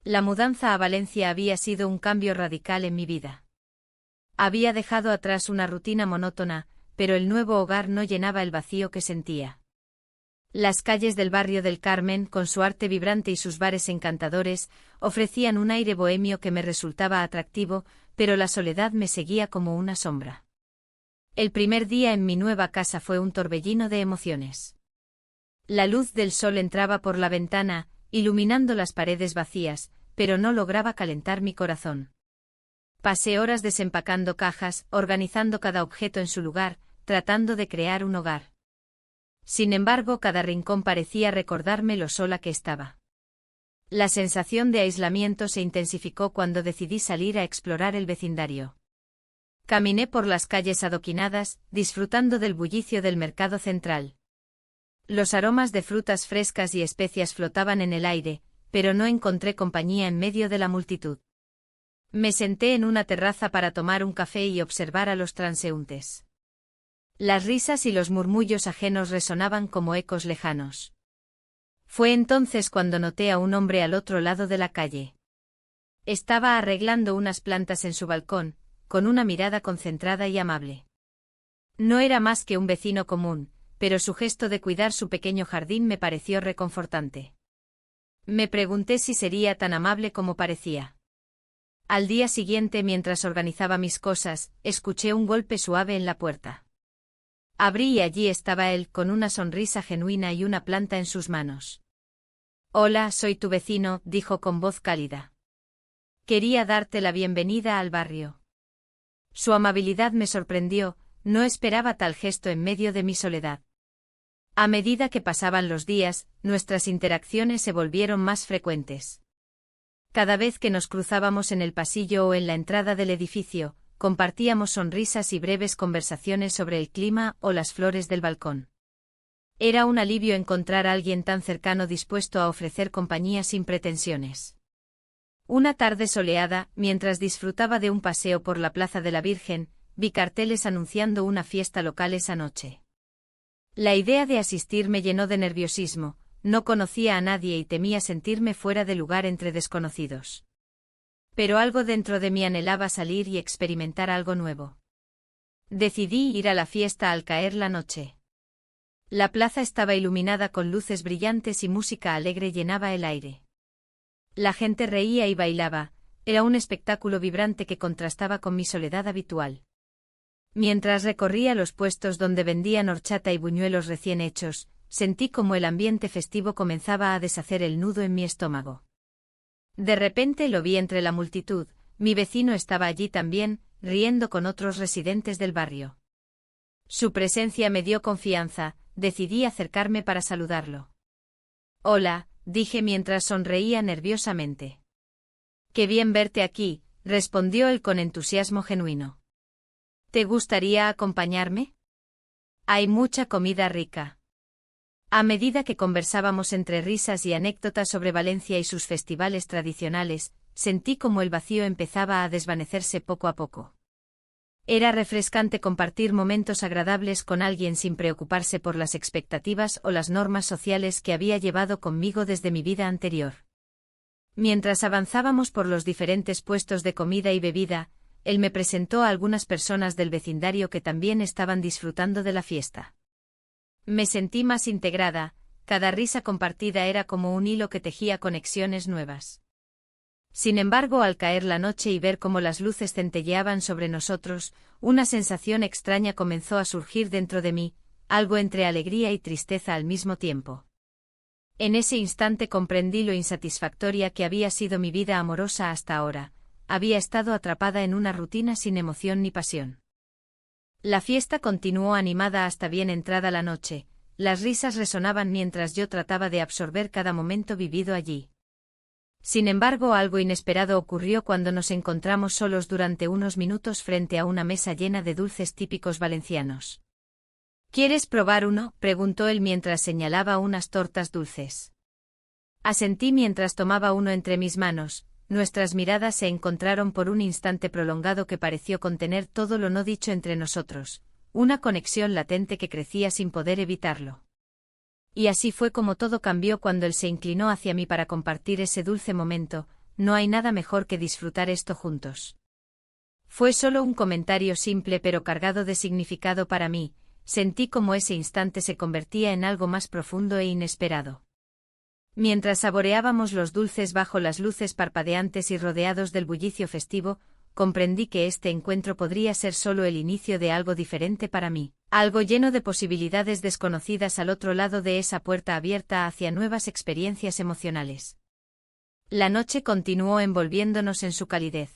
La mudanza a Valencia había sido un cambio radical en mi vida. Había dejado atrás una rutina monótona, pero el nuevo hogar no llenaba el vacío que sentía. Las calles del barrio del Carmen, con su arte vibrante y sus bares encantadores, ofrecían un aire bohemio que me resultaba atractivo, pero la soledad me seguía como una sombra. El primer día en mi nueva casa fue un torbellino de emociones. La luz del sol entraba por la ventana, iluminando las paredes vacías, pero no lograba calentar mi corazón. Pasé horas desempacando cajas, organizando cada objeto en su lugar, tratando de crear un hogar. Sin embargo, cada rincón parecía recordarme lo sola que estaba. La sensación de aislamiento se intensificó cuando decidí salir a explorar el vecindario. Caminé por las calles adoquinadas, disfrutando del bullicio del mercado central. Los aromas de frutas frescas y especias flotaban en el aire, pero no encontré compañía en medio de la multitud. Me senté en una terraza para tomar un café y observar a los transeúntes. Las risas y los murmullos ajenos resonaban como ecos lejanos. Fue entonces cuando noté a un hombre al otro lado de la calle. Estaba arreglando unas plantas en su balcón, con una mirada concentrada y amable. No era más que un vecino común, pero su gesto de cuidar su pequeño jardín me pareció reconfortante. Me pregunté si sería tan amable como parecía. Al día siguiente, mientras organizaba mis cosas, escuché un golpe suave en la puerta. Abrí y allí estaba él, con una sonrisa genuina y una planta en sus manos. «Hola, soy tu vecino», dijo con voz cálida. «Quería darte la bienvenida al barrio». Su amabilidad me sorprendió, no esperaba tal gesto en medio de mi soledad. A medida que pasaban los días, nuestras interacciones se volvieron más frecuentes. Cada vez que nos cruzábamos en el pasillo o en la entrada del edificio, compartíamos sonrisas y breves conversaciones sobre el clima o las flores del balcón. Era un alivio encontrar a alguien tan cercano dispuesto a ofrecer compañía sin pretensiones. Una tarde soleada, mientras disfrutaba de un paseo por la Plaza de la Virgen, vi carteles anunciando una fiesta local esa noche. La idea de asistir me llenó de nerviosismo, no conocía a nadie y temía sentirme fuera de lugar entre desconocidos. Pero algo dentro de mí anhelaba salir y experimentar algo nuevo. Decidí ir a la fiesta al caer la noche. La plaza estaba iluminada con luces brillantes y música alegre llenaba el aire. La gente reía y bailaba, era un espectáculo vibrante que contrastaba con mi soledad habitual. Mientras recorría los puestos donde vendían horchata y buñuelos recién hechos, sentí como el ambiente festivo comenzaba a deshacer el nudo en mi estómago. De repente lo vi entre la multitud, mi vecino estaba allí también, riendo con otros residentes del barrio. Su presencia me dio confianza, decidí acercarme para saludarlo. «Hola», dije mientras sonreía nerviosamente. «Qué bien verte aquí», respondió él con entusiasmo genuino. «¿Te gustaría acompañarme? Hay mucha comida rica». A medida que conversábamos entre risas y anécdotas sobre Valencia y sus festivales tradicionales, sentí como el vacío empezaba a desvanecerse poco a poco. Era refrescante compartir momentos agradables con alguien sin preocuparse por las expectativas o las normas sociales que había llevado conmigo desde mi vida anterior. Mientras avanzábamos por los diferentes puestos de comida y bebida, él me presentó a algunas personas del vecindario que también estaban disfrutando de la fiesta. Me sentí más integrada, cada risa compartida era como un hilo que tejía conexiones nuevas. Sin embargo, al caer la noche y ver cómo las luces centelleaban sobre nosotros, una sensación extraña comenzó a surgir dentro de mí, algo entre alegría y tristeza al mismo tiempo. En ese instante comprendí lo insatisfactoria que había sido mi vida amorosa hasta ahora, había estado atrapada en una rutina sin emoción ni pasión. La fiesta continuó animada hasta bien entrada la noche, las risas resonaban mientras yo trataba de absorber cada momento vivido allí. Sin embargo, algo inesperado ocurrió cuando nos encontramos solos durante unos minutos frente a una mesa llena de dulces típicos valencianos. «¿Quieres probar uno?», preguntó él mientras señalaba unas tortas dulces. Asentí mientras tomaba uno entre mis manos. Nuestras miradas se encontraron por un instante prolongado que pareció contener todo lo no dicho entre nosotros, una conexión latente que crecía sin poder evitarlo. Y así fue como todo cambió cuando él se inclinó hacia mí para compartir ese dulce momento, no hay nada mejor que disfrutar esto juntos. Fue solo un comentario simple pero cargado de significado para mí. Sentí como ese instante se convertía en algo más profundo e inesperado. Mientras saboreábamos los dulces bajo las luces parpadeantes y rodeados del bullicio festivo, comprendí que este encuentro podría ser solo el inicio de algo diferente para mí, algo lleno de posibilidades desconocidas al otro lado de esa puerta abierta hacia nuevas experiencias emocionales. La noche continuó envolviéndonos en su calidez.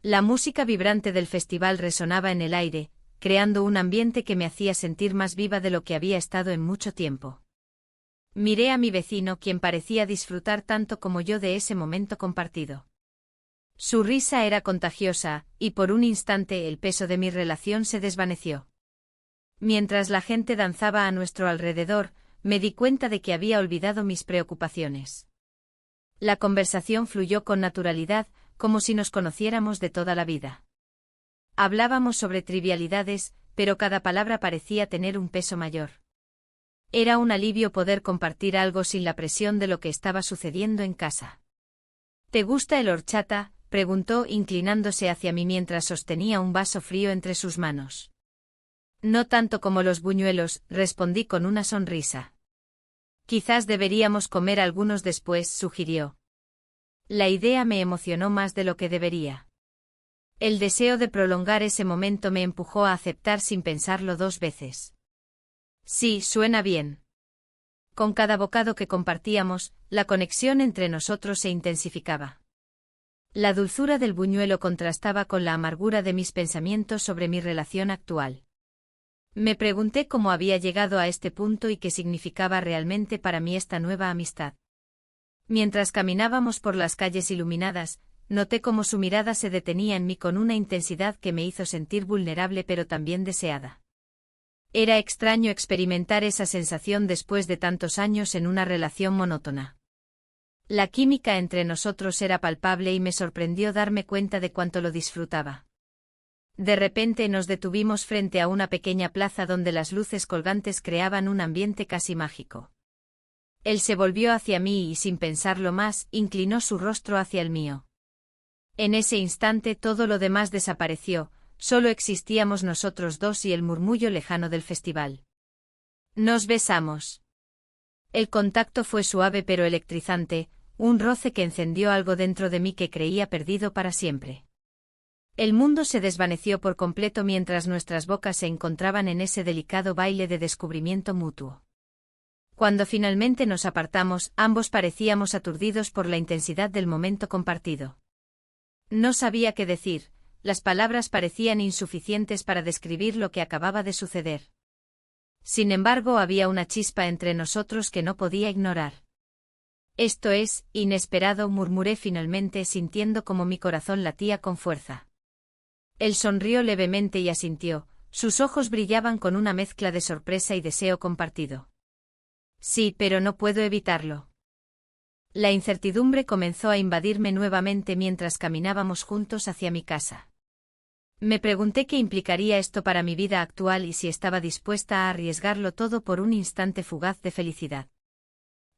La música vibrante del festival resonaba en el aire, creando un ambiente que me hacía sentir más viva de lo que había estado en mucho tiempo. Miré a mi vecino, quien parecía disfrutar tanto como yo de ese momento compartido. Su risa era contagiosa, y por un instante el peso de mi relación se desvaneció. Mientras la gente danzaba a nuestro alrededor, me di cuenta de que había olvidado mis preocupaciones. La conversación fluyó con naturalidad, como si nos conociéramos de toda la vida. Hablábamos sobre trivialidades, pero cada palabra parecía tener un peso mayor. Era un alivio poder compartir algo sin la presión de lo que estaba sucediendo en casa. ¿Te gusta el horchata?, preguntó inclinándose hacia mí mientras sostenía un vaso frío entre sus manos. No tanto como los buñuelos, respondí con una sonrisa. Quizás deberíamos comer algunos después, sugirió. La idea me emocionó más de lo que debería. El deseo de prolongar ese momento me empujó a aceptar sin pensarlo dos veces. Sí, suena bien. Con cada bocado que compartíamos, la conexión entre nosotros se intensificaba. La dulzura del buñuelo contrastaba con la amargura de mis pensamientos sobre mi relación actual. Me pregunté cómo había llegado a este punto y qué significaba realmente para mí esta nueva amistad. Mientras caminábamos por las calles iluminadas, noté cómo su mirada se detenía en mí con una intensidad que me hizo sentir vulnerable pero también deseada. Era extraño experimentar esa sensación después de tantos años en una relación monótona. La química entre nosotros era palpable y me sorprendió darme cuenta de cuánto lo disfrutaba. De repente nos detuvimos frente a una pequeña plaza donde las luces colgantes creaban un ambiente casi mágico. Él se volvió hacia mí y sin pensarlo más, inclinó su rostro hacia el mío. En ese instante todo lo demás desapareció, solo existíamos nosotros dos y el murmullo lejano del festival. Nos besamos. El contacto fue suave pero electrizante, un roce que encendió algo dentro de mí que creía perdido para siempre. El mundo se desvaneció por completo mientras nuestras bocas se encontraban en ese delicado baile de descubrimiento mutuo. Cuando finalmente nos apartamos, ambos parecíamos aturdidos por la intensidad del momento compartido. No sabía qué decir, las palabras parecían insuficientes para describir lo que acababa de suceder. Sin embargo, había una chispa entre nosotros que no podía ignorar. Esto es, inesperado, murmuré finalmente sintiendo como mi corazón latía con fuerza. Él sonrió levemente y asintió, sus ojos brillaban con una mezcla de sorpresa y deseo compartido. Sí, pero no puedo evitarlo. La incertidumbre comenzó a invadirme nuevamente mientras caminábamos juntos hacia mi casa. Me pregunté qué implicaría esto para mi vida actual y si estaba dispuesta a arriesgarlo todo por un instante fugaz de felicidad.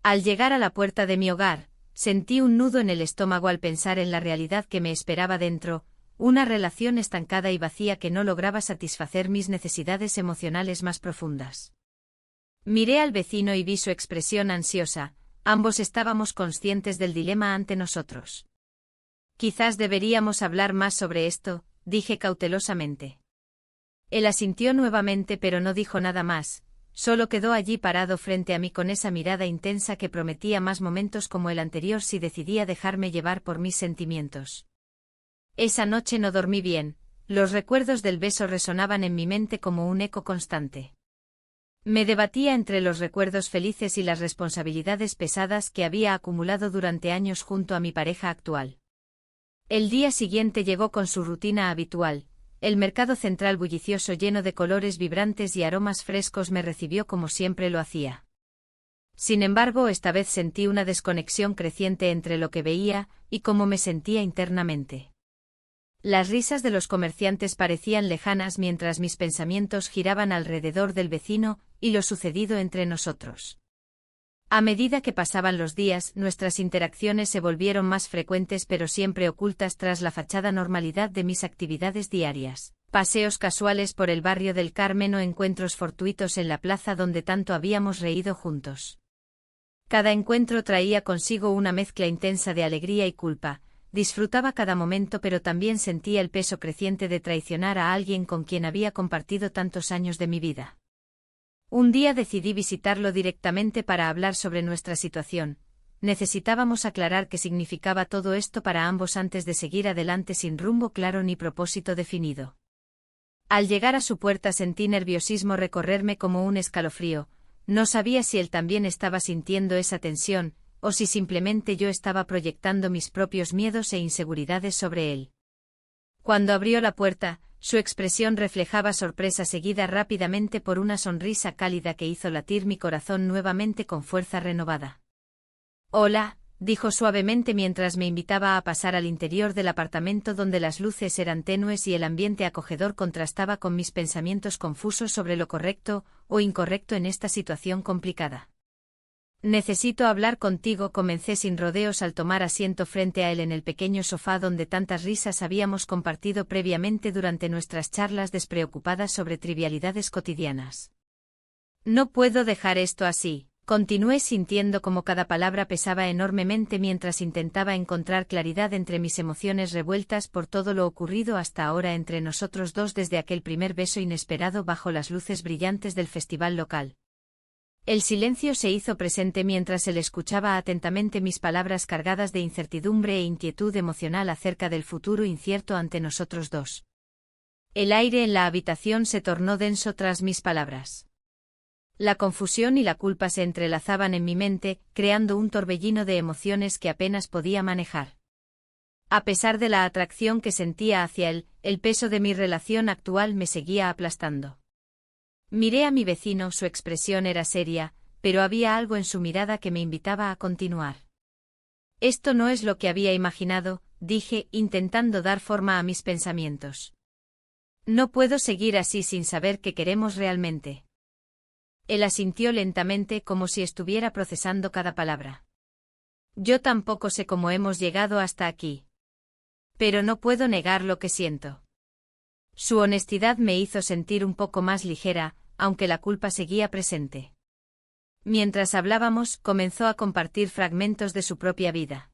Al llegar a la puerta de mi hogar, sentí un nudo en el estómago al pensar en la realidad que me esperaba dentro, una relación estancada y vacía que no lograba satisfacer mis necesidades emocionales más profundas. Miré al vecino y vi su expresión ansiosa. Ambos estábamos conscientes del dilema ante nosotros. Quizás deberíamos hablar más sobre esto, dije cautelosamente. Él asintió nuevamente pero no dijo nada más, solo quedó allí parado frente a mí con esa mirada intensa que prometía más momentos como el anterior si decidía dejarme llevar por mis sentimientos. Esa noche no dormí bien, los recuerdos del beso resonaban en mi mente como un eco constante. Me debatía entre los recuerdos felices y las responsabilidades pesadas que había acumulado durante años junto a mi pareja actual. El día siguiente llegó con su rutina habitual, el mercado central bullicioso lleno de colores vibrantes y aromas frescos me recibió como siempre lo hacía. Sin embargo, esta vez sentí una desconexión creciente entre lo que veía y cómo me sentía internamente. Las risas de los comerciantes parecían lejanas mientras mis pensamientos giraban alrededor del vecino y lo sucedido entre nosotros. A medida que pasaban los días, nuestras interacciones se volvieron más frecuentes pero siempre ocultas tras la fachada normalidad de mis actividades diarias. Paseos casuales por el barrio del Carmen o encuentros fortuitos en la plaza donde tanto habíamos reído juntos. Cada encuentro traía consigo una mezcla intensa de alegría y culpa. Disfrutaba cada momento pero también sentía el peso creciente de traicionar a alguien con quien había compartido tantos años de mi vida. Un día decidí visitarlo directamente para hablar sobre nuestra situación. Necesitábamos aclarar qué significaba todo esto para ambos antes de seguir adelante sin rumbo claro ni propósito definido. Al llegar a su puerta sentí nerviosismo recorrerme como un escalofrío. No sabía si él también estaba sintiendo esa tensión, o si simplemente yo estaba proyectando mis propios miedos e inseguridades sobre él. Cuando abrió la puerta, su expresión reflejaba sorpresa seguida rápidamente por una sonrisa cálida que hizo latir mi corazón nuevamente con fuerza renovada. «Hola», dijo suavemente mientras me invitaba a pasar al interior del apartamento donde las luces eran tenues y el ambiente acogedor contrastaba con mis pensamientos confusos sobre lo correcto o incorrecto en esta situación complicada. «Necesito hablar contigo», comencé sin rodeos al tomar asiento frente a él en el pequeño sofá donde tantas risas habíamos compartido previamente durante nuestras charlas despreocupadas sobre trivialidades cotidianas. «No puedo dejar esto así», continué sintiendo como cada palabra pesaba enormemente mientras intentaba encontrar claridad entre mis emociones revueltas por todo lo ocurrido hasta ahora entre nosotros dos desde aquel primer beso inesperado bajo las luces brillantes del festival local. El silencio se hizo presente mientras él escuchaba atentamente mis palabras cargadas de incertidumbre e inquietud emocional acerca del futuro incierto ante nosotros dos. El aire en la habitación se tornó denso tras mis palabras. La confusión y la culpa se entrelazaban en mi mente, creando un torbellino de emociones que apenas podía manejar. A pesar de la atracción que sentía hacia él, el peso de mi relación actual me seguía aplastando. Miré a mi vecino, su expresión era seria, pero había algo en su mirada que me invitaba a continuar. «Esto no es lo que había imaginado», dije, intentando dar forma a mis pensamientos. «No puedo seguir así sin saber qué queremos realmente». Él asintió lentamente como si estuviera procesando cada palabra. «Yo tampoco sé cómo hemos llegado hasta aquí. Pero no puedo negar lo que siento». Su honestidad me hizo sentir un poco más ligera, aunque la culpa seguía presente. Mientras hablábamos, comenzó a compartir fragmentos de su propia vida.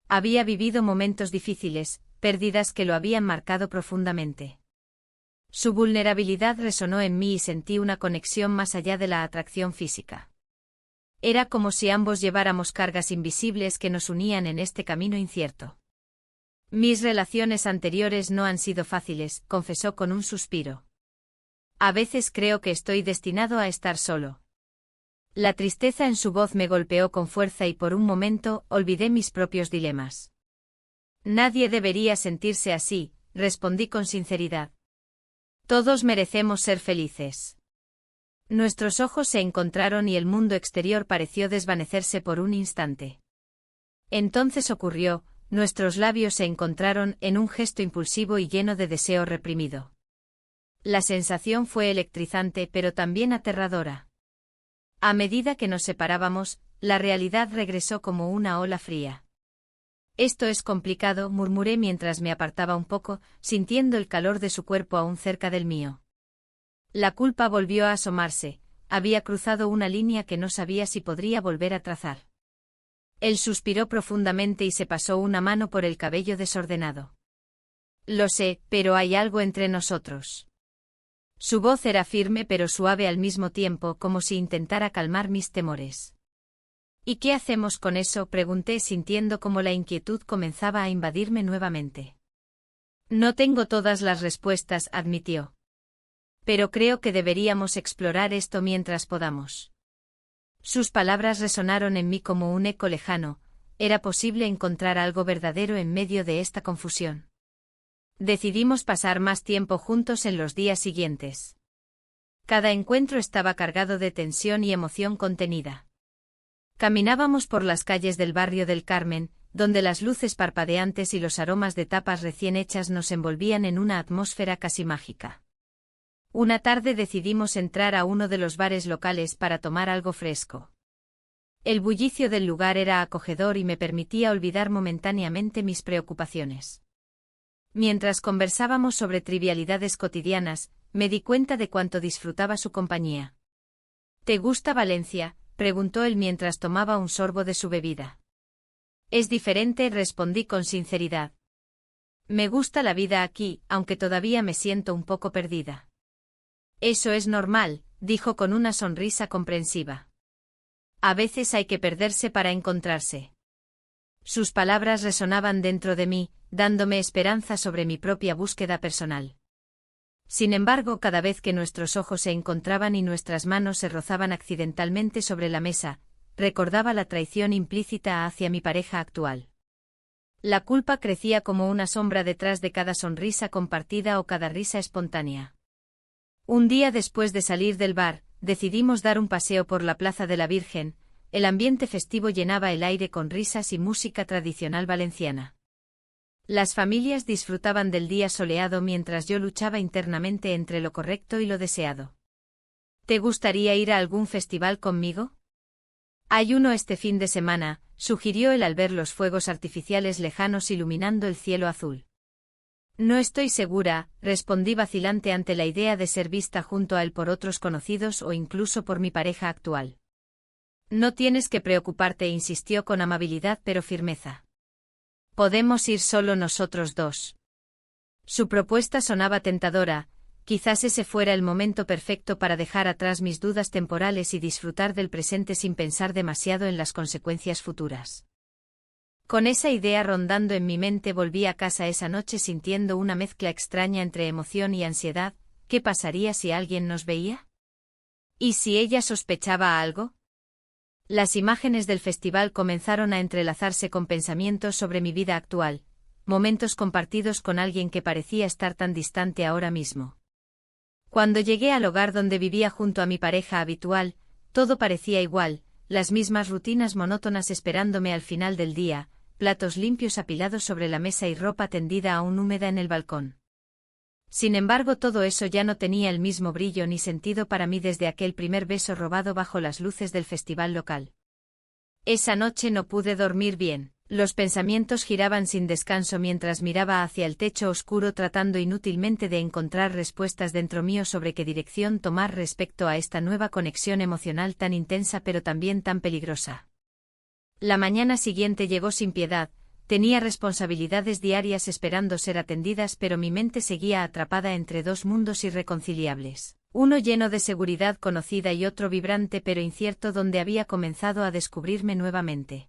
Había vivido momentos difíciles, pérdidas que lo habían marcado profundamente. Su vulnerabilidad resonó en mí y sentí una conexión más allá de la atracción física. Era como si ambos lleváramos cargas invisibles que nos unían en este camino incierto. «Mis relaciones anteriores no han sido fáciles», confesó con un suspiro. «A veces creo que estoy destinado a estar solo». La tristeza en su voz me golpeó con fuerza y por un momento olvidé mis propios dilemas. «Nadie debería sentirse así», respondí con sinceridad. «Todos merecemos ser felices». Nuestros ojos se encontraron y el mundo exterior pareció desvanecerse por un instante. Entonces ocurrió, nuestros labios se encontraron en un gesto impulsivo y lleno de deseo reprimido. La sensación fue electrizante pero también aterradora. A medida que nos separábamos, la realidad regresó como una ola fría. «Esto es complicado», murmuré mientras me apartaba un poco, sintiendo el calor de su cuerpo aún cerca del mío. La culpa volvió a asomarse, había cruzado una línea que no sabía si podría volver a trazar. Él suspiró profundamente y se pasó una mano por el cabello desordenado. «Lo sé, pero hay algo entre nosotros». Su voz era firme pero suave al mismo tiempo, como si intentara calmar mis temores. «¿Y qué hacemos con eso?», pregunté sintiendo como la inquietud comenzaba a invadirme nuevamente. «No tengo todas las respuestas», admitió. «Pero creo que deberíamos explorar esto mientras podamos». Sus palabras resonaron en mí como un eco lejano. Era posible encontrar algo verdadero en medio de esta confusión. Decidimos pasar más tiempo juntos en los días siguientes. Cada encuentro estaba cargado de tensión y emoción contenida. Caminábamos por las calles del barrio del Carmen, donde las luces parpadeantes y los aromas de tapas recién hechas nos envolvían en una atmósfera casi mágica. Una tarde decidimos entrar a uno de los bares locales para tomar algo fresco. El bullicio del lugar era acogedor y me permitía olvidar momentáneamente mis preocupaciones. Mientras conversábamos sobre trivialidades cotidianas, me di cuenta de cuánto disfrutaba su compañía. ¿Te gusta Valencia?, preguntó él mientras tomaba un sorbo de su bebida. Es diferente, respondí con sinceridad. Me gusta la vida aquí, aunque todavía me siento un poco perdida. Eso es normal, dijo con una sonrisa comprensiva. A veces hay que perderse para encontrarse. Sus palabras resonaban dentro de mí, dándome esperanza sobre mi propia búsqueda personal. Sin embargo, cada vez que nuestros ojos se encontraban y nuestras manos se rozaban accidentalmente sobre la mesa, recordaba la traición implícita hacia mi pareja actual. La culpa crecía como una sombra detrás de cada sonrisa compartida o cada risa espontánea. Un día después de salir del bar, decidimos dar un paseo por la Plaza de la Virgen. El ambiente festivo llenaba el aire con risas y música tradicional valenciana. Las familias disfrutaban del día soleado mientras yo luchaba internamente entre lo correcto y lo deseado. ¿Te gustaría ir a algún festival conmigo? Hay uno este fin de semana, sugirió él al ver los fuegos artificiales lejanos iluminando el cielo azul. No estoy segura, respondí vacilante ante la idea de ser vista junto a él por otros conocidos o incluso por mi pareja actual. No tienes que preocuparte, insistió con amabilidad pero firmeza. Podemos ir solo nosotros dos. Su propuesta sonaba tentadora, quizás ese fuera el momento perfecto para dejar atrás mis dudas temporales y disfrutar del presente sin pensar demasiado en las consecuencias futuras. Con esa idea rondando en mi mente volví a casa esa noche sintiendo una mezcla extraña entre emoción y ansiedad. ¿Qué pasaría si alguien nos veía? ¿Y si ella sospechaba algo? Las imágenes del festival comenzaron a entrelazarse con pensamientos sobre mi vida actual, momentos compartidos con alguien que parecía estar tan distante ahora mismo. Cuando llegué al hogar donde vivía junto a mi pareja habitual, todo parecía igual, las mismas rutinas monótonas esperándome al final del día, platos limpios apilados sobre la mesa y ropa tendida aún húmeda en el balcón. Sin embargo, todo eso ya no tenía el mismo brillo ni sentido para mí desde aquel primer beso robado bajo las luces del festival local. Esa noche no pude dormir bien. Los pensamientos giraban sin descanso mientras miraba hacia el techo oscuro tratando inútilmente de encontrar respuestas dentro mío sobre qué dirección tomar respecto a esta nueva conexión emocional tan intensa pero también tan peligrosa. La mañana siguiente llegó sin piedad, tenía responsabilidades diarias esperando ser atendidas pero mi mente seguía atrapada entre dos mundos irreconciliables. Uno lleno de seguridad conocida y otro vibrante pero incierto donde había comenzado a descubrirme nuevamente.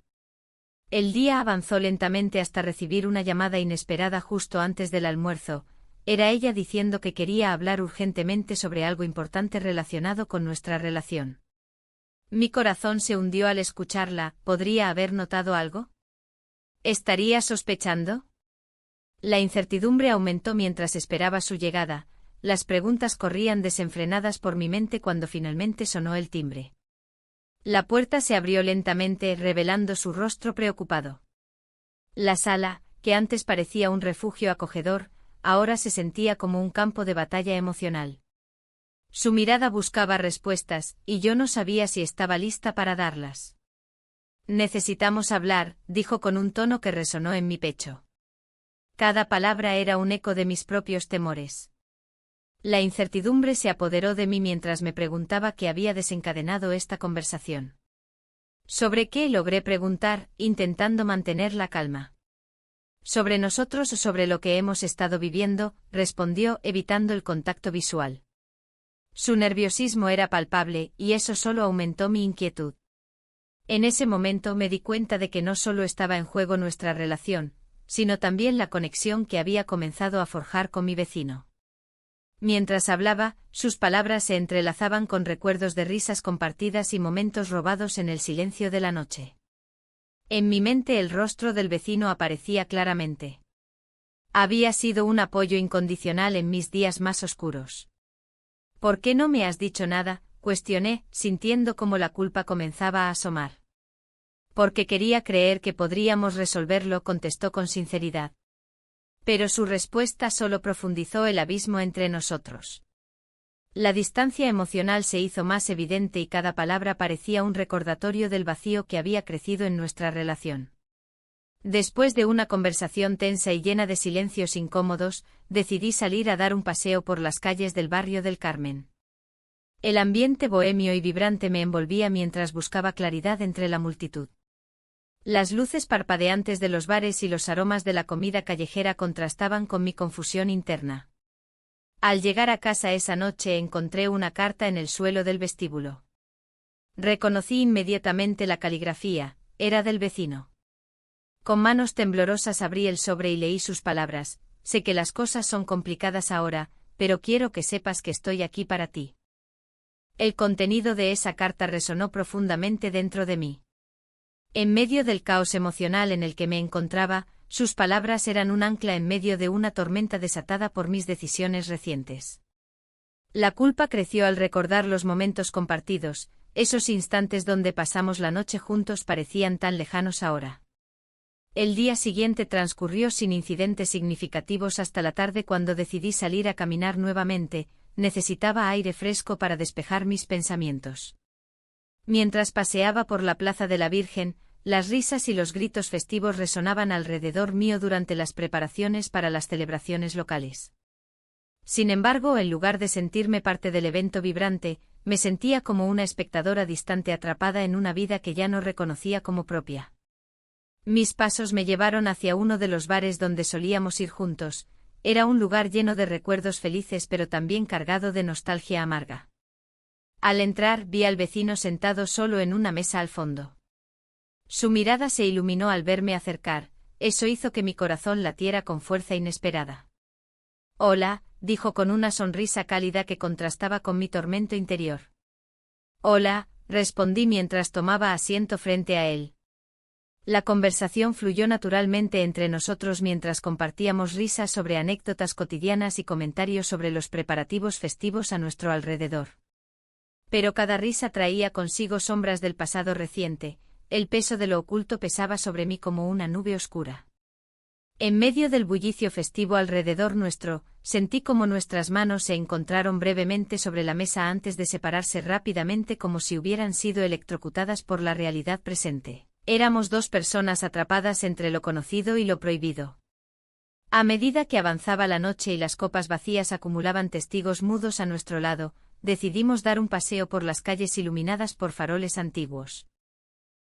El día avanzó lentamente hasta recibir una llamada inesperada justo antes del almuerzo. Era ella diciendo que quería hablar urgentemente sobre algo importante relacionado con nuestra relación. Mi corazón se hundió al escucharla. ¿Podría haber notado algo? ¿Estaría sospechando? La incertidumbre aumentó mientras esperaba su llegada. Las preguntas corrían desenfrenadas por mi mente cuando finalmente sonó el timbre. La puerta se abrió lentamente, revelando su rostro preocupado. La sala, que antes parecía un refugio acogedor, ahora se sentía como un campo de batalla emocional. Su mirada buscaba respuestas, y yo no sabía si estaba lista para darlas. Necesitamos hablar, dijo con un tono que resonó en mi pecho. Cada palabra era un eco de mis propios temores. La incertidumbre se apoderó de mí mientras me preguntaba qué había desencadenado esta conversación. ¿Sobre qué? Logré preguntar, intentando mantener la calma. Sobre nosotros o sobre lo que hemos estado viviendo, respondió, evitando el contacto visual. Su nerviosismo era palpable, y eso solo aumentó mi inquietud. En ese momento me di cuenta de que no solo estaba en juego nuestra relación, sino también la conexión que había comenzado a forjar con mi vecino. Mientras hablaba, sus palabras se entrelazaban con recuerdos de risas compartidas y momentos robados en el silencio de la noche. En mi mente el rostro del vecino aparecía claramente. Había sido un apoyo incondicional en mis días más oscuros. ¿Por qué no me has dicho nada?, cuestioné, sintiendo cómo la culpa comenzaba a asomar. Porque quería creer que podríamos resolverlo, contestó con sinceridad. Pero su respuesta solo profundizó el abismo entre nosotros. La distancia emocional se hizo más evidente y cada palabra parecía un recordatorio del vacío que había crecido en nuestra relación. Después de una conversación tensa y llena de silencios incómodos, decidí salir a dar un paseo por las calles del barrio del Carmen. El ambiente bohemio y vibrante me envolvía mientras buscaba claridad entre la multitud. Las luces parpadeantes de los bares y los aromas de la comida callejera contrastaban con mi confusión interna. Al llegar a casa esa noche encontré una carta en el suelo del vestíbulo. Reconocí inmediatamente la caligrafía, era del vecino. Con manos temblorosas abrí el sobre y leí sus palabras: sé que las cosas son complicadas ahora, pero quiero que sepas que estoy aquí para ti. El contenido de esa carta resonó profundamente dentro de mí. En medio del caos emocional en el que me encontraba, sus palabras eran un ancla en medio de una tormenta desatada por mis decisiones recientes. La culpa creció al recordar los momentos compartidos, esos instantes donde pasamos la noche juntos parecían tan lejanos ahora. El día siguiente transcurrió sin incidentes significativos hasta la tarde cuando decidí salir a caminar nuevamente. Necesitaba aire fresco para despejar mis pensamientos. Mientras paseaba por la Plaza de la Virgen, las risas y los gritos festivos resonaban alrededor mío durante las preparaciones para las celebraciones locales. Sin embargo, en lugar de sentirme parte del evento vibrante, me sentía como una espectadora distante atrapada en una vida que ya no reconocía como propia. Mis pasos me llevaron hacia uno de los bares donde solíamos ir juntos. Era un lugar lleno de recuerdos felices pero también cargado de nostalgia amarga. Al entrar vi al vecino sentado solo en una mesa al fondo. Su mirada se iluminó al verme acercar, eso hizo que mi corazón latiera con fuerza inesperada. «Hola», dijo con una sonrisa cálida que contrastaba con mi tormento interior. «Hola», respondí mientras tomaba asiento frente a él. La conversación fluyó naturalmente entre nosotros mientras compartíamos risas sobre anécdotas cotidianas y comentarios sobre los preparativos festivos a nuestro alrededor. Pero cada risa traía consigo sombras del pasado reciente, el peso de lo oculto pesaba sobre mí como una nube oscura. En medio del bullicio festivo alrededor nuestro, sentí como nuestras manos se encontraron brevemente sobre la mesa antes de separarse rápidamente como si hubieran sido electrocutadas por la realidad presente. Éramos dos personas atrapadas entre lo conocido y lo prohibido. A medida que avanzaba la noche y las copas vacías acumulaban testigos mudos a nuestro lado, decidimos dar un paseo por las calles iluminadas por faroles antiguos.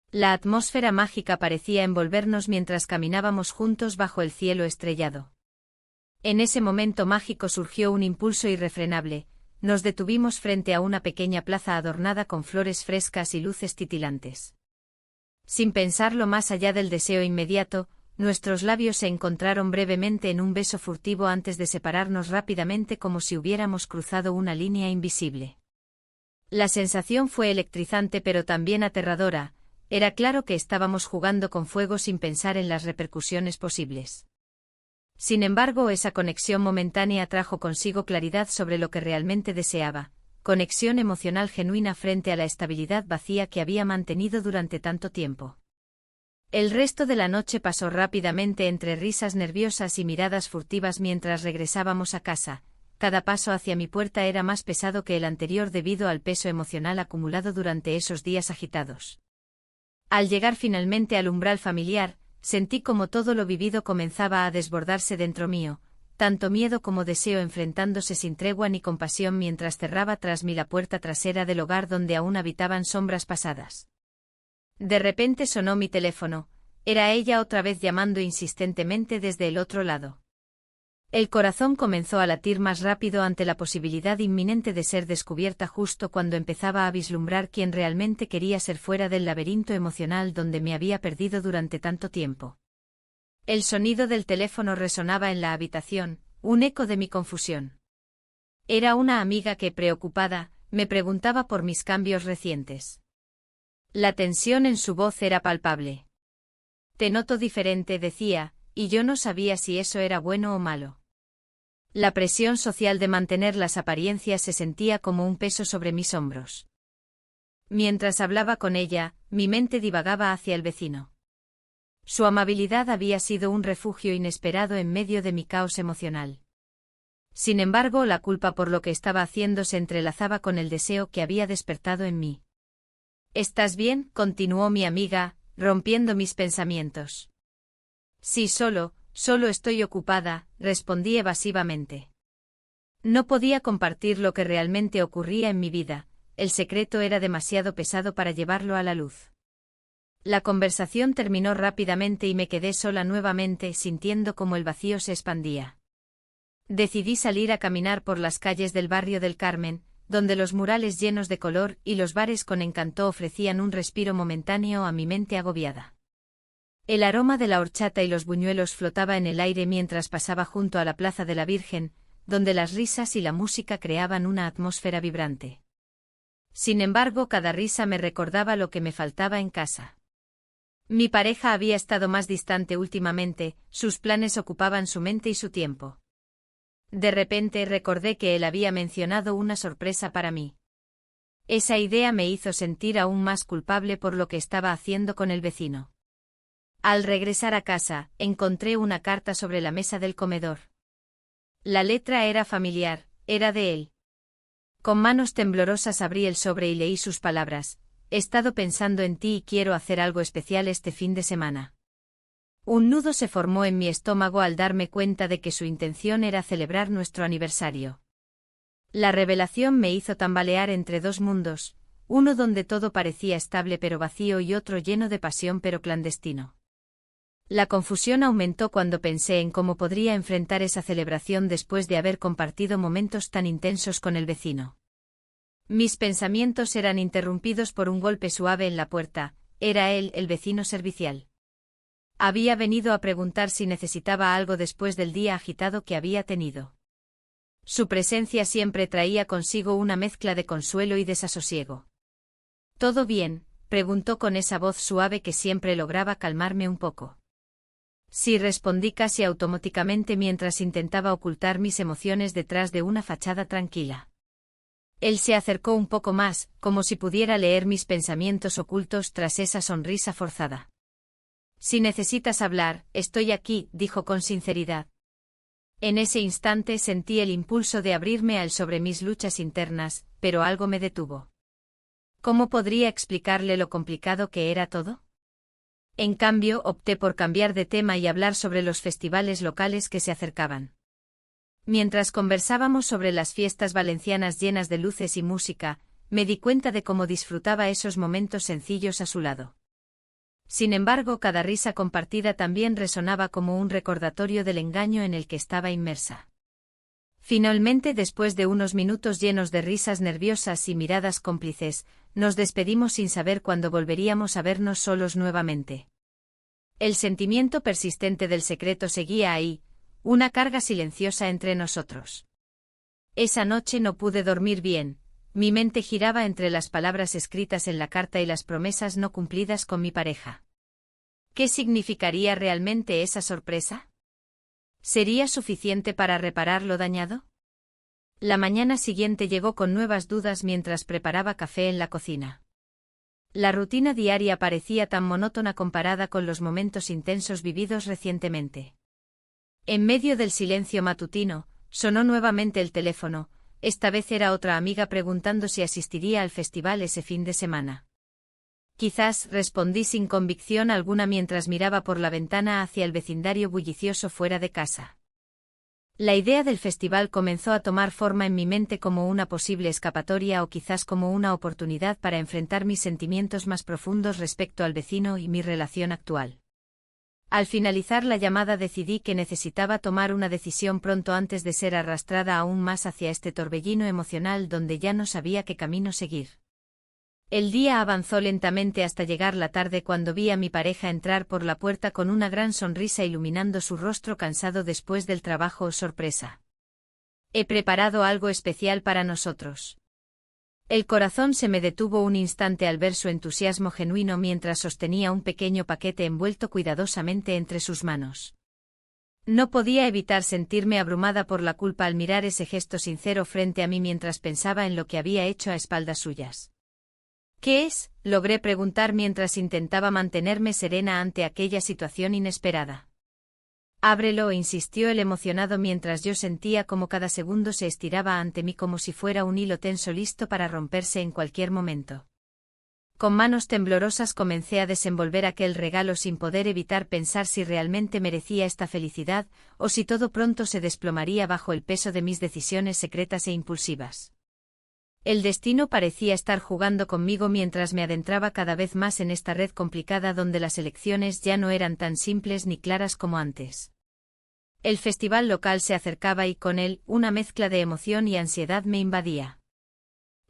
La atmósfera mágica parecía envolvernos mientras caminábamos juntos bajo el cielo estrellado. En ese momento mágico surgió un impulso irrefrenable. Nos detuvimos frente a una pequeña plaza adornada con flores frescas y luces titilantes. Sin pensarlo más allá del deseo inmediato, nuestros labios se encontraron brevemente en un beso furtivo antes de separarnos rápidamente como si hubiéramos cruzado una línea invisible. La sensación fue electrizante pero también aterradora. Era claro que estábamos jugando con fuego sin pensar en las repercusiones posibles. Sin embargo, esa conexión momentánea trajo consigo claridad sobre lo que realmente deseaba. Conexión emocional genuina frente a la estabilidad vacía que había mantenido durante tanto tiempo. El resto de la noche pasó rápidamente entre risas nerviosas y miradas furtivas mientras regresábamos a casa. Cada paso hacia mi puerta era más pesado que el anterior debido al peso emocional acumulado durante esos días agitados. Al llegar finalmente al umbral familiar, sentí como todo lo vivido comenzaba a desbordarse dentro mío. Tanto miedo como deseo enfrentándose sin tregua ni compasión mientras cerraba tras mí la puerta trasera del hogar donde aún habitaban sombras pasadas. De repente sonó mi teléfono, era ella otra vez llamando insistentemente desde el otro lado. El corazón comenzó a latir más rápido ante la posibilidad inminente de ser descubierta justo cuando empezaba a vislumbrar quién realmente quería ser fuera del laberinto emocional donde me había perdido durante tanto tiempo. El sonido del teléfono resonaba en la habitación, un eco de mi confusión. Era una amiga que, preocupada, me preguntaba por mis cambios recientes. La tensión en su voz era palpable. «Te noto diferente», decía, y yo no sabía si eso era bueno o malo. La presión social de mantener las apariencias se sentía como un peso sobre mis hombros. Mientras hablaba con ella, mi mente divagaba hacia el vecino. Su amabilidad había sido un refugio inesperado en medio de mi caos emocional. Sin embargo, la culpa por lo que estaba haciendo se entrelazaba con el deseo que había despertado en mí. ¿Estás bien?, continuó mi amiga, rompiendo mis pensamientos. Sí, solo estoy ocupada, respondí evasivamente. No podía compartir lo que realmente ocurría en mi vida, el secreto era demasiado pesado para llevarlo a la luz. La conversación terminó rápidamente y me quedé sola nuevamente, sintiendo cómo el vacío se expandía. Decidí salir a caminar por las calles del barrio del Carmen, donde los murales llenos de color y los bares con encanto ofrecían un respiro momentáneo a mi mente agobiada. El aroma de la horchata y los buñuelos flotaba en el aire mientras pasaba junto a la Plaza de la Virgen, donde las risas y la música creaban una atmósfera vibrante. Sin embargo, cada risa me recordaba lo que me faltaba en casa. Mi pareja había estado más distante últimamente, sus planes ocupaban su mente y su tiempo. De repente recordé que él había mencionado una sorpresa para mí. Esa idea me hizo sentir aún más culpable por lo que estaba haciendo con el vecino. Al regresar a casa, encontré una carta sobre la mesa del comedor. La letra era familiar, era de él. Con manos temblorosas abrí el sobre y leí sus palabras: he estado pensando en ti y quiero hacer algo especial este fin de semana. Un nudo se formó en mi estómago al darme cuenta de que su intención era celebrar nuestro aniversario. La revelación me hizo tambalear entre dos mundos, uno donde todo parecía estable pero vacío y otro lleno de pasión pero clandestino. La confusión aumentó cuando pensé en cómo podría enfrentar esa celebración después de haber compartido momentos tan intensos con el vecino. Mis pensamientos eran interrumpidos por un golpe suave en la puerta. Era él, el vecino servicial. Había venido a preguntar si necesitaba algo después del día agitado que había tenido. Su presencia siempre traía consigo una mezcla de consuelo y desasosiego. ¿Todo bien?, preguntó con esa voz suave que siempre lograba calmarme un poco. Sí, respondí casi automáticamente mientras intentaba ocultar mis emociones detrás de una fachada tranquila. Él se acercó un poco más, como si pudiera leer mis pensamientos ocultos tras esa sonrisa forzada. Si necesitas hablar, estoy aquí, dijo con sinceridad. En ese instante sentí el impulso de abrirme a él sobre mis luchas internas, pero algo me detuvo. ¿Cómo podría explicarle lo complicado que era todo? En cambio, opté por cambiar de tema y hablar sobre los festivales locales que se acercaban. Mientras conversábamos sobre las fiestas valencianas llenas de luces y música, me di cuenta de cómo disfrutaba esos momentos sencillos a su lado. Sin embargo, cada risa compartida también resonaba como un recordatorio del engaño en el que estaba inmersa. Finalmente, después de unos minutos llenos de risas nerviosas y miradas cómplices, nos despedimos sin saber cuándo volveríamos a vernos solos nuevamente. El sentimiento persistente del secreto seguía ahí, una carga silenciosa entre nosotros. Esa noche no pude dormir bien, mi mente giraba entre las palabras escritas en la carta y las promesas no cumplidas con mi pareja. ¿Qué significaría realmente esa sorpresa? ¿Sería suficiente para reparar lo dañado? La mañana siguiente llegó con nuevas dudas mientras preparaba café en la cocina. La rutina diaria parecía tan monótona comparada con los momentos intensos vividos recientemente. En medio del silencio matutino, sonó nuevamente el teléfono. Esta vez era otra amiga preguntando si asistiría al festival ese fin de semana. Quizás, respondí sin convicción alguna mientras miraba por la ventana hacia el vecindario bullicioso fuera de casa. La idea del festival comenzó a tomar forma en mi mente como una posible escapatoria o quizás como una oportunidad para enfrentar mis sentimientos más profundos respecto al vecino y mi relación actual. Al finalizar la llamada decidí que necesitaba tomar una decisión pronto antes de ser arrastrada aún más hacia este torbellino emocional donde ya no sabía qué camino seguir. El día avanzó lentamente hasta llegar la tarde cuando vi a mi pareja entrar por la puerta con una gran sonrisa iluminando su rostro cansado después del trabajo. Sorpresa. He preparado algo especial para nosotros. El corazón se me detuvo un instante al ver su entusiasmo genuino mientras sostenía un pequeño paquete envuelto cuidadosamente entre sus manos. No podía evitar sentirme abrumada por la culpa al mirar ese gesto sincero frente a mí mientras pensaba en lo que había hecho a espaldas suyas. ¿Qué es?, logré preguntar mientras intentaba mantenerme serena ante aquella situación inesperada. Ábrelo, insistió él emocionado mientras yo sentía como cada segundo se estiraba ante mí como si fuera un hilo tenso listo para romperse en cualquier momento. Con manos temblorosas comencé a desenvolver aquel regalo sin poder evitar pensar si realmente merecía esta felicidad, o si todo pronto se desplomaría bajo el peso de mis decisiones secretas e impulsivas. El destino parecía estar jugando conmigo mientras me adentraba cada vez más en esta red complicada donde las elecciones ya no eran tan simples ni claras como antes. El festival local se acercaba y con él una mezcla de emoción y ansiedad me invadía.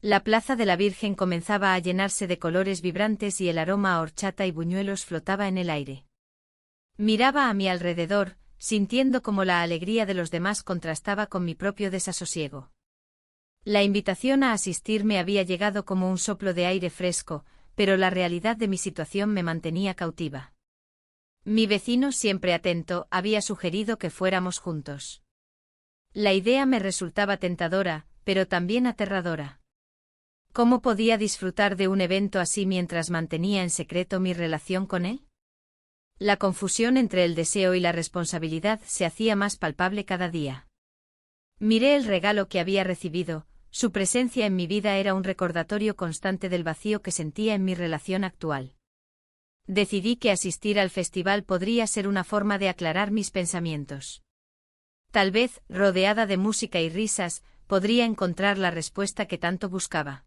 La Plaza de la Virgen comenzaba a llenarse de colores vibrantes y el aroma a horchata y buñuelos flotaba en el aire. Miraba a mi alrededor, sintiendo cómo la alegría de los demás contrastaba con mi propio desasosiego. La invitación a asistir me había llegado como un soplo de aire fresco, pero la realidad de mi situación me mantenía cautiva. Mi vecino, siempre atento, había sugerido que fuéramos juntos. La idea me resultaba tentadora, pero también aterradora. ¿Cómo podía disfrutar de un evento así mientras mantenía en secreto mi relación con él? La confusión entre el deseo y la responsabilidad se hacía más palpable cada día. Miré el regalo que había recibido. Su presencia en mi vida era un recordatorio constante del vacío que sentía en mi relación actual. Decidí que asistir al festival podría ser una forma de aclarar mis pensamientos. Tal vez, rodeada de música y risas, podría encontrar la respuesta que tanto buscaba.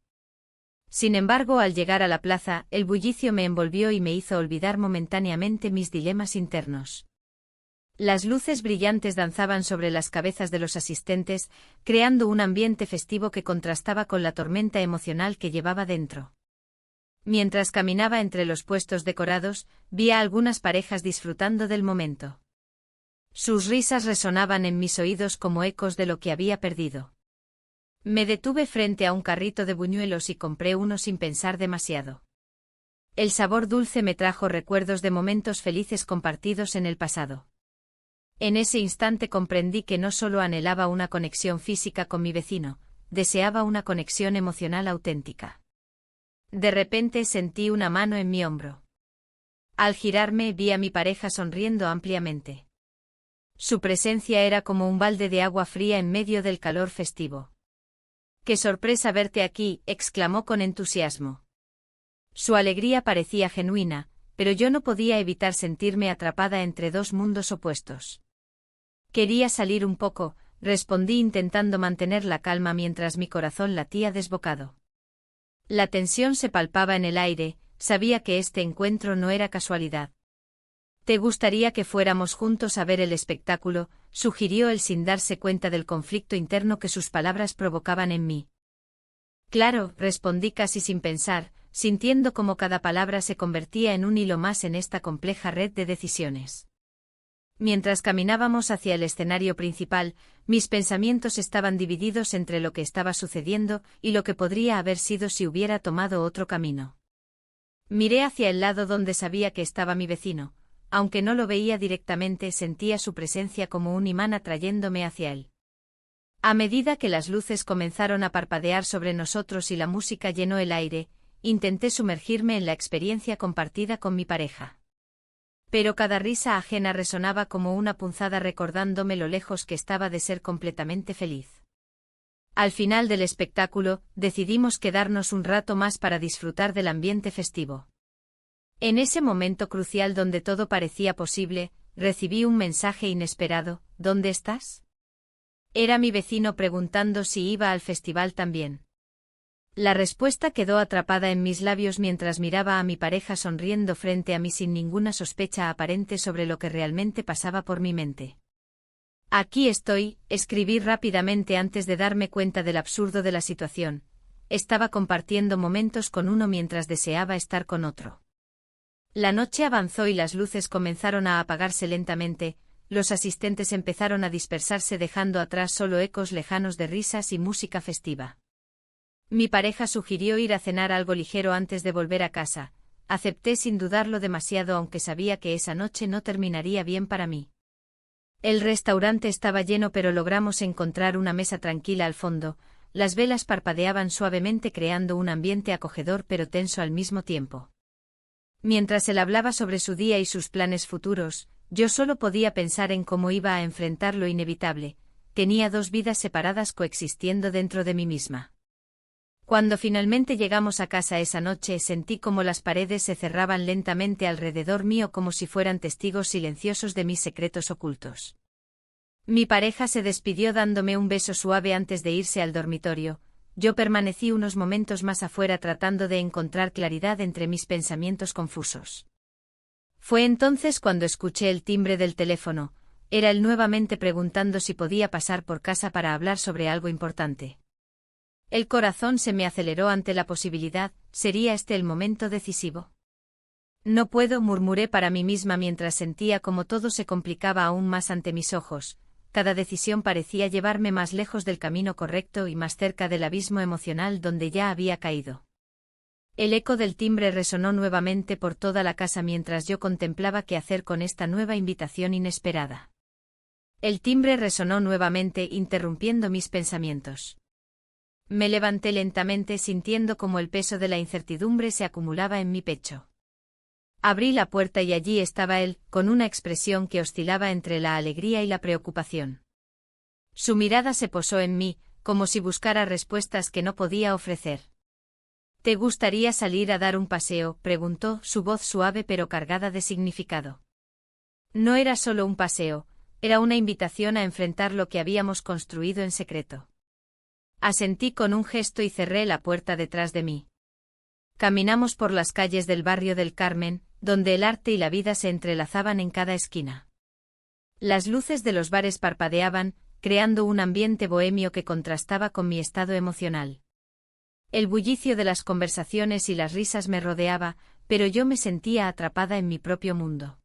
Sin embargo, al llegar a la plaza, el bullicio me envolvió y me hizo olvidar momentáneamente mis dilemas internos. Las luces brillantes danzaban sobre las cabezas de los asistentes, creando un ambiente festivo que contrastaba con la tormenta emocional que llevaba dentro. Mientras caminaba entre los puestos decorados, vi a algunas parejas disfrutando del momento. Sus risas resonaban en mis oídos como ecos de lo que había perdido. Me detuve frente a un carrito de buñuelos y compré uno sin pensar demasiado. El sabor dulce me trajo recuerdos de momentos felices compartidos en el pasado. En ese instante comprendí que no solo anhelaba una conexión física con mi vecino, deseaba una conexión emocional auténtica. De repente sentí una mano en mi hombro. Al girarme vi a mi pareja sonriendo ampliamente. Su presencia era como un balde de agua fría en medio del calor festivo. ¡Qué sorpresa verte aquí!, exclamó con entusiasmo. Su alegría parecía genuina, pero yo no podía evitar sentirme atrapada entre dos mundos opuestos. Quería salir un poco, respondí intentando mantener la calma mientras mi corazón latía desbocado. La tensión se palpaba en el aire, sabía que este encuentro no era casualidad. ¿Te gustaría que fuéramos juntos a ver el espectáculo?, sugirió él sin darse cuenta del conflicto interno que sus palabras provocaban en mí. Claro, respondí casi sin pensar, sintiendo como cada palabra se convertía en un hilo más en esta compleja red de decisiones. Mientras caminábamos hacia el escenario principal, mis pensamientos estaban divididos entre lo que estaba sucediendo y lo que podría haber sido si hubiera tomado otro camino. Miré hacia el lado donde sabía que estaba mi vecino. Aunque no lo veía directamente, sentía su presencia como un imán atrayéndome hacia él. A medida que las luces comenzaron a parpadear sobre nosotros y la música llenó el aire, intenté sumergirme en la experiencia compartida con mi pareja. Pero cada risa ajena resonaba como una punzada recordándome lo lejos que estaba de ser completamente feliz. Al final del espectáculo, decidimos quedarnos un rato más para disfrutar del ambiente festivo. En ese momento crucial donde todo parecía posible, recibí un mensaje inesperado: ¿dónde estás? Era mi vecino preguntando si iba al festival también. La respuesta quedó atrapada en mis labios mientras miraba a mi pareja sonriendo frente a mí sin ninguna sospecha aparente sobre lo que realmente pasaba por mi mente. Aquí estoy, escribí rápidamente antes de darme cuenta del absurdo de la situación. Estaba compartiendo momentos con uno mientras deseaba estar con otro. La noche avanzó y las luces comenzaron a apagarse lentamente, los asistentes empezaron a dispersarse dejando atrás solo ecos lejanos de risas y música festiva. Mi pareja sugirió ir a cenar algo ligero antes de volver a casa. Acepté sin dudarlo demasiado aunque sabía que esa noche no terminaría bien para mí. El restaurante estaba lleno pero logramos encontrar una mesa tranquila al fondo, las velas parpadeaban suavemente creando un ambiente acogedor pero tenso al mismo tiempo. Mientras él hablaba sobre su día y sus planes futuros, yo solo podía pensar en cómo iba a enfrentar lo inevitable. Tenía dos vidas separadas coexistiendo dentro de mí misma. Cuando finalmente llegamos a casa esa noche, sentí como las paredes se cerraban lentamente alrededor mío como si fueran testigos silenciosos de mis secretos ocultos. Mi pareja se despidió dándome un beso suave antes de irse al dormitorio. Yo permanecí unos momentos más afuera tratando de encontrar claridad entre mis pensamientos confusos. Fue entonces cuando escuché el timbre del teléfono. Era él nuevamente preguntando si podía pasar por casa para hablar sobre algo importante. El corazón se me aceleró ante la posibilidad. ¿Sería este el momento decisivo? No puedo, murmuré para mí misma mientras sentía como todo se complicaba aún más ante mis ojos. Cada decisión parecía llevarme más lejos del camino correcto y más cerca del abismo emocional donde ya había caído. El eco del timbre resonó nuevamente por toda la casa mientras yo contemplaba qué hacer con esta nueva invitación inesperada. El timbre resonó nuevamente, interrumpiendo mis pensamientos. Me levanté lentamente sintiendo como el peso de la incertidumbre se acumulaba en mi pecho. Abrí la puerta y allí estaba él, con una expresión que oscilaba entre la alegría y la preocupación. Su mirada se posó en mí, como si buscara respuestas que no podía ofrecer. ¿Te gustaría salir a dar un paseo?, preguntó, su voz suave pero cargada de significado. No era solo un paseo, era una invitación a enfrentar lo que habíamos construido en secreto. Asentí con un gesto y cerré la puerta detrás de mí. Caminamos por las calles del barrio del Carmen, donde el arte y la vida se entrelazaban en cada esquina. Las luces de los bares parpadeaban, creando un ambiente bohemio que contrastaba con mi estado emocional. El bullicio de las conversaciones y las risas me rodeaba, pero yo me sentía atrapada en mi propio mundo.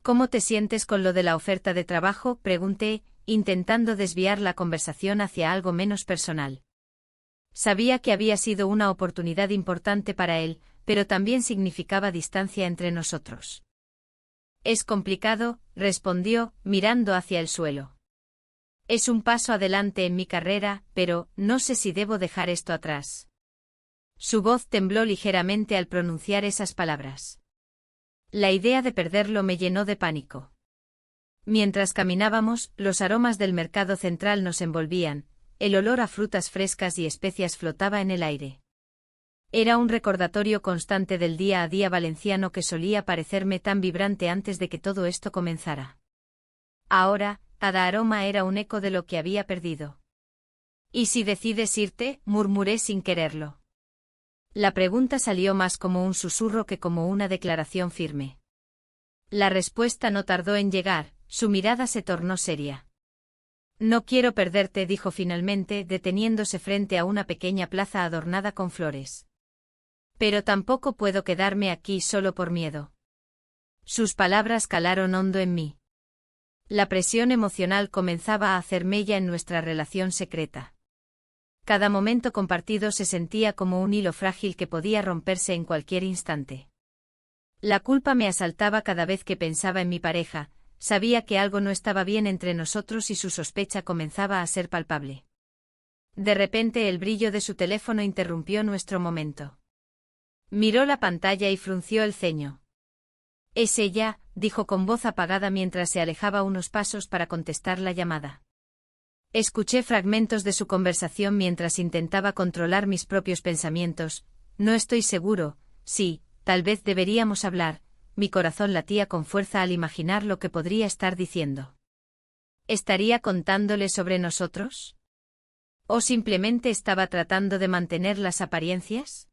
¿Cómo te sientes con lo de la oferta de trabajo?, pregunté, intentando desviar la conversación hacia algo menos personal. Sabía que había sido una oportunidad importante para él, pero también significaba distancia entre nosotros. Es complicado, respondió, mirando hacia el suelo. Es un paso adelante en mi carrera, pero no sé si debo dejar esto atrás. Su voz tembló ligeramente al pronunciar esas palabras. La idea de perderlo me llenó de pánico. Mientras caminábamos, los aromas del mercado central nos envolvían, el olor a frutas frescas y especias flotaba en el aire. Era un recordatorio constante del día a día valenciano que solía parecerme tan vibrante antes de que todo esto comenzara. Ahora, cada aroma era un eco de lo que había perdido. ¿Y si decides irte?, murmuré sin quererlo. La pregunta salió más como un susurro que como una declaración firme. La respuesta no tardó en llegar, su mirada se tornó seria. No quiero perderte, dijo finalmente, deteniéndose frente a una pequeña plaza adornada con flores. Pero tampoco puedo quedarme aquí solo por miedo. Sus palabras calaron hondo en mí. La presión emocional comenzaba a hacer mella en nuestra relación secreta. Cada momento compartido se sentía como un hilo frágil que podía romperse en cualquier instante. La culpa me asaltaba cada vez que pensaba en mi pareja. Sabía que algo no estaba bien entre nosotros y su sospecha comenzaba a ser palpable. De repente el brillo de su teléfono interrumpió nuestro momento. Miró la pantalla y frunció el ceño. «Es ella», dijo con voz apagada mientras se alejaba unos pasos para contestar la llamada. Escuché fragmentos de su conversación mientras intentaba controlar mis propios pensamientos. No estoy seguro, sí, tal vez deberíamos hablar. Mi corazón latía con fuerza al imaginar lo que podría estar diciendo. ¿Estaría contándole sobre nosotros? ¿O simplemente estaba tratando de mantener las apariencias?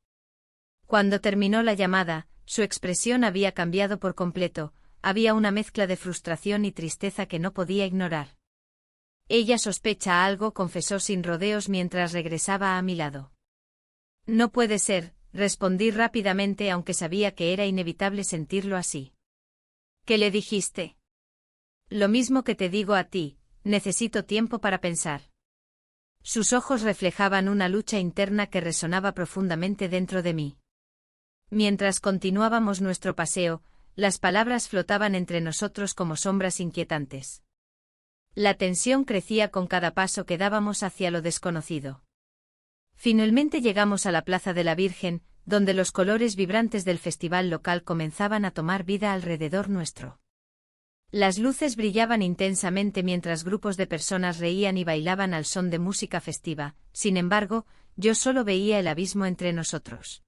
Cuando terminó la llamada, su expresión había cambiado por completo, había una mezcla de frustración y tristeza que no podía ignorar. Ella sospecha algo, confesó sin rodeos mientras regresaba a mi lado. No puede ser, respondí rápidamente aunque sabía que era inevitable sentirlo así. ¿Qué le dijiste? Lo mismo que te digo a ti, necesito tiempo para pensar. Sus ojos reflejaban una lucha interna que resonaba profundamente dentro de mí. Mientras continuábamos nuestro paseo, las palabras flotaban entre nosotros como sombras inquietantes. La tensión crecía con cada paso que dábamos hacia lo desconocido. Finalmente llegamos a la Plaza de la Virgen, donde los colores vibrantes del festival local comenzaban a tomar vida alrededor nuestro. Las luces brillaban intensamente mientras grupos de personas reían y bailaban al son de música festiva, sin embargo, yo solo veía el abismo entre nosotros.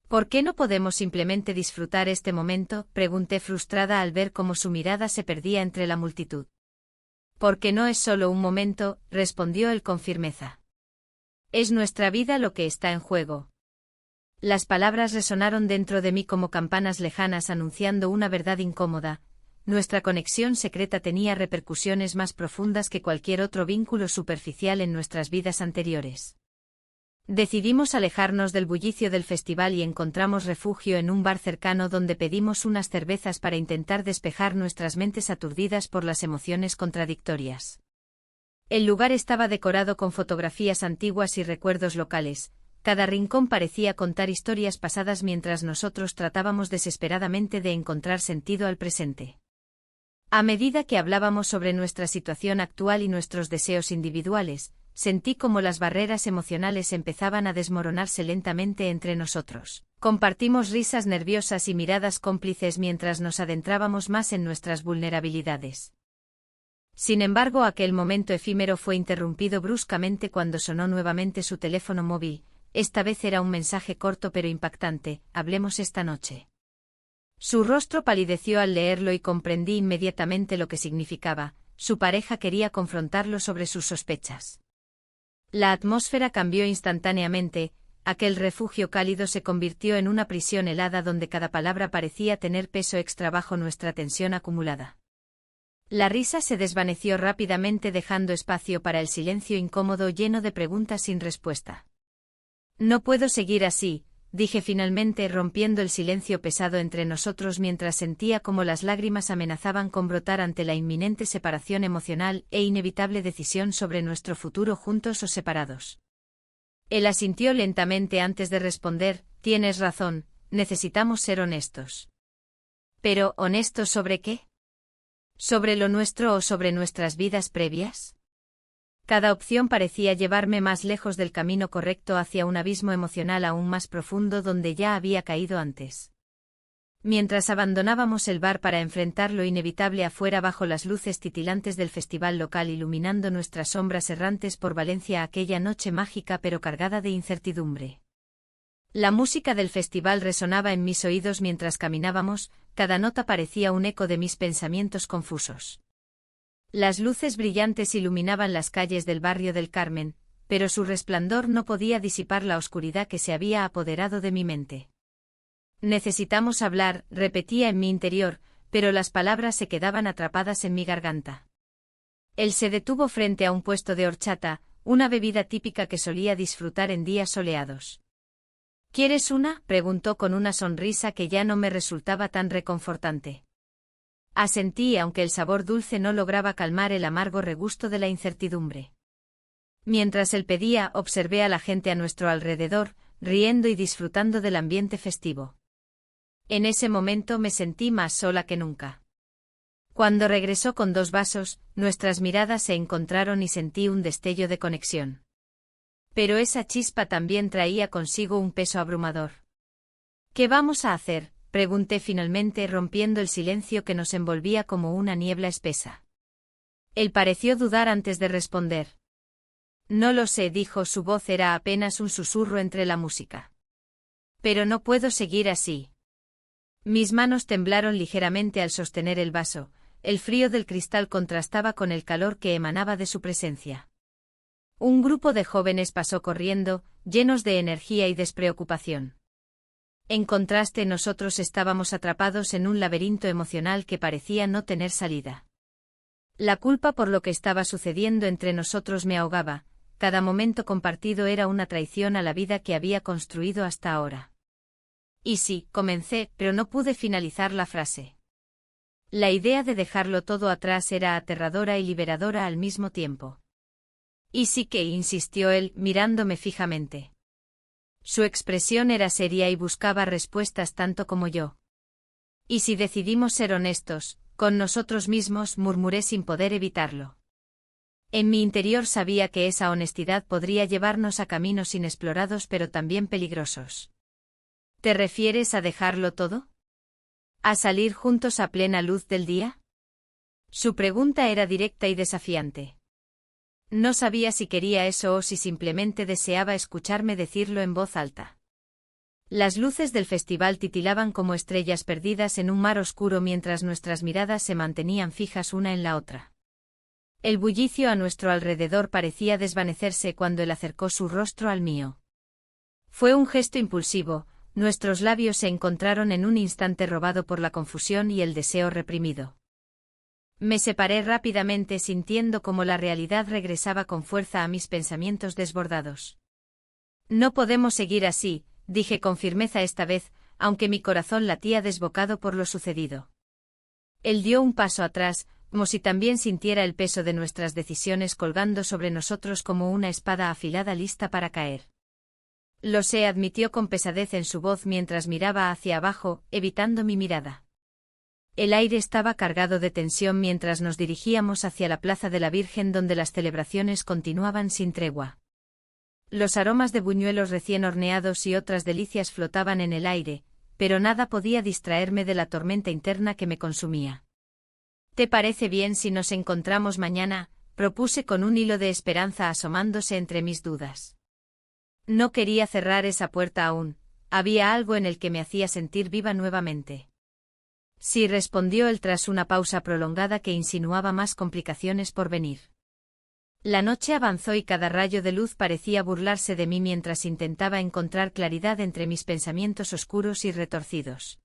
¿Por qué no podemos simplemente disfrutar este momento?, pregunté frustrada al ver cómo su mirada se perdía entre la multitud. Porque no es solo un momento, respondió él con firmeza. Es nuestra vida lo que está en juego. Las palabras resonaron dentro de mí como campanas lejanas anunciando una verdad incómoda. Nuestra conexión secreta tenía repercusiones más profundas que cualquier otro vínculo superficial en nuestras vidas anteriores. Decidimos alejarnos del bullicio del festival y encontramos refugio en un bar cercano donde pedimos unas cervezas para intentar despejar nuestras mentes aturdidas por las emociones contradictorias. El lugar estaba decorado con fotografías antiguas y recuerdos locales. Cada rincón parecía contar historias pasadas mientras nosotros tratábamos desesperadamente de encontrar sentido al presente. A medida que hablábamos sobre nuestra situación actual y nuestros deseos individuales, sentí como las barreras emocionales empezaban a desmoronarse lentamente entre nosotros. Compartimos risas nerviosas y miradas cómplices mientras nos adentrábamos más en nuestras vulnerabilidades. Sin embargo, aquel momento efímero fue interrumpido bruscamente cuando sonó nuevamente su teléfono móvil. Esta vez era un mensaje corto pero impactante: hablemos esta noche. Su rostro palideció al leerlo y comprendí inmediatamente lo que significaba. Su pareja quería confrontarlo sobre sus sospechas. La atmósfera cambió instantáneamente, aquel refugio cálido se convirtió en una prisión helada donde cada palabra parecía tener peso extra bajo nuestra tensión acumulada. La risa se desvaneció rápidamente dejando espacio para el silencio incómodo lleno de preguntas sin respuesta. No puedo seguir así, dije finalmente rompiendo el silencio pesado entre nosotros mientras sentía como las lágrimas amenazaban con brotar ante la inminente separación emocional e inevitable decisión sobre nuestro futuro juntos o separados. Él asintió lentamente antes de responder: tienes razón, necesitamos ser honestos. ¿Pero honestos sobre qué? ¿Sobre lo nuestro o sobre nuestras vidas previas? Cada opción parecía llevarme más lejos del camino correcto hacia un abismo emocional aún más profundo donde ya había caído antes. Mientras abandonábamos el bar para enfrentar lo inevitable afuera bajo las luces titilantes del festival local iluminando nuestras sombras errantes por Valencia aquella noche mágica pero cargada de incertidumbre. La música del festival resonaba en mis oídos mientras caminábamos, cada nota parecía un eco de mis pensamientos confusos. Las luces brillantes iluminaban las calles del barrio del Carmen, pero su resplandor no podía disipar la oscuridad que se había apoderado de mi mente. Necesitamos hablar, repetía en mi interior, pero las palabras se quedaban atrapadas en mi garganta. Él se detuvo frente a un puesto de horchata, una bebida típica que solía disfrutar en días soleados. ¿Quieres una?, preguntó con una sonrisa que ya no me resultaba tan reconfortante. Asentí aunque el sabor dulce no lograba calmar el amargo regusto de la incertidumbre. Mientras él pedía, observé a la gente a nuestro alrededor, riendo y disfrutando del ambiente festivo. En ese momento me sentí más sola que nunca. Cuando regresó con 2 vasos, nuestras miradas se encontraron y sentí un destello de conexión. Pero esa chispa también traía consigo un peso abrumador. ¿Qué vamos a hacer?, pregunté finalmente rompiendo el silencio que nos envolvía como una niebla espesa. Él pareció dudar antes de responder. No lo sé, dijo, su voz era apenas un susurro entre la música. Pero no puedo seguir así. Mis manos temblaron ligeramente al sostener el vaso, el frío del cristal contrastaba con el calor que emanaba de su presencia. Un grupo de jóvenes pasó corriendo, llenos de energía y despreocupación. En contraste, nosotros estábamos atrapados en un laberinto emocional que parecía no tener salida. La culpa por lo que estaba sucediendo entre nosotros me ahogaba, cada momento compartido era una traición a la vida que había construido hasta ahora. Y sí, comencé, pero no pude finalizar la frase. La idea de dejarlo todo atrás era aterradora y liberadora al mismo tiempo. Y sí que, insistió él, mirándome fijamente. Su expresión era seria y buscaba respuestas tanto como yo. ¿Y si decidimos ser honestos con nosotros mismos?, murmuré sin poder evitarlo. En mi interior sabía que esa honestidad podría llevarnos a caminos inexplorados pero también peligrosos. ¿Te refieres a dejarlo todo? ¿A salir juntos a plena luz del día? Su pregunta era directa y desafiante. No sabía si quería eso o si simplemente deseaba escucharme decirlo en voz alta. Las luces del festival titilaban como estrellas perdidas en un mar oscuro mientras nuestras miradas se mantenían fijas una en la otra. El bullicio a nuestro alrededor parecía desvanecerse cuando él acercó su rostro al mío. Fue un gesto impulsivo, nuestros labios se encontraron en un instante robado por la confusión y el deseo reprimido. Me separé rápidamente sintiendo como la realidad regresaba con fuerza a mis pensamientos desbordados. No podemos seguir así, dije con firmeza esta vez, aunque mi corazón latía desbocado por lo sucedido. Él dio un paso atrás, como si también sintiera el peso de nuestras decisiones colgando sobre nosotros como una espada afilada lista para caer. Lo sé, admitió con pesadez en su voz mientras miraba hacia abajo, evitando mi mirada. El aire estaba cargado de tensión mientras nos dirigíamos hacia la Plaza de la Virgen donde las celebraciones continuaban sin tregua. Los aromas de buñuelos recién horneados y otras delicias flotaban en el aire, pero nada podía distraerme de la tormenta interna que me consumía. ¿Te parece bien si nos encontramos mañana?, propuse con un hilo de esperanza asomándose entre mis dudas. No quería cerrar esa puerta aún, había algo en el que me hacía sentir viva nuevamente. Sí, respondió él tras una pausa prolongada que insinuaba más complicaciones por venir. La noche avanzó y cada rayo de luz parecía burlarse de mí mientras intentaba encontrar claridad entre mis pensamientos oscuros y retorcidos.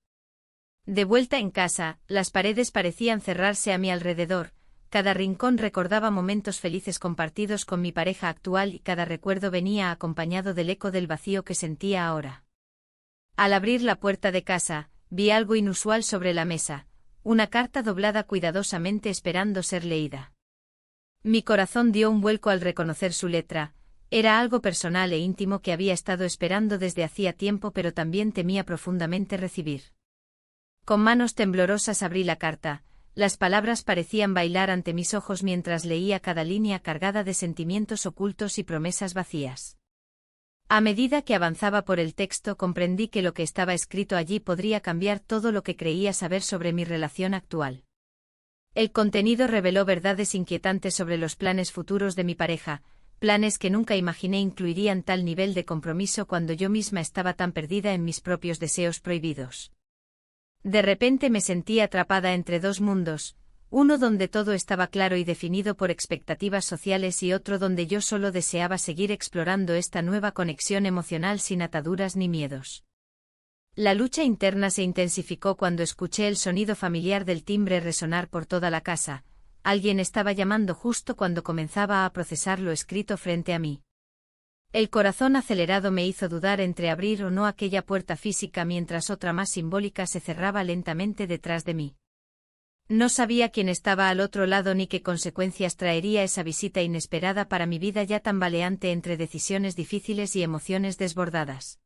De vuelta en casa, las paredes parecían cerrarse a mi alrededor, cada rincón recordaba momentos felices compartidos con mi pareja actual y cada recuerdo venía acompañado del eco del vacío que sentía ahora. Al abrir la puerta de casa, vi algo inusual sobre la mesa, una carta doblada cuidadosamente esperando ser leída. Mi corazón dio un vuelco al reconocer su letra, era algo personal e íntimo que había estado esperando desde hacía tiempo pero también temía profundamente recibir. Con manos temblorosas abrí la carta, las palabras parecían bailar ante mis ojos mientras leía cada línea cargada de sentimientos ocultos y promesas vacías. A medida que avanzaba por el texto comprendí que lo que estaba escrito allí podría cambiar todo lo que creía saber sobre mi relación actual. El contenido reveló verdades inquietantes sobre los planes futuros de mi pareja, planes que nunca imaginé incluirían tal nivel de compromiso cuando yo misma estaba tan perdida en mis propios deseos prohibidos. De repente me sentí atrapada entre dos mundos, uno donde todo estaba claro y definido por expectativas sociales y otro donde yo solo deseaba seguir explorando esta nueva conexión emocional sin ataduras ni miedos. La lucha interna se intensificó cuando escuché el sonido familiar del timbre resonar por toda la casa. Alguien estaba llamando justo cuando comenzaba a procesar lo escrito frente a mí. El corazón acelerado me hizo dudar entre abrir o no aquella puerta física mientras otra más simbólica se cerraba lentamente detrás de mí. No sabía quién estaba al otro lado ni qué consecuencias traería esa visita inesperada para mi vida ya tambaleante entre decisiones difíciles y emociones desbordadas.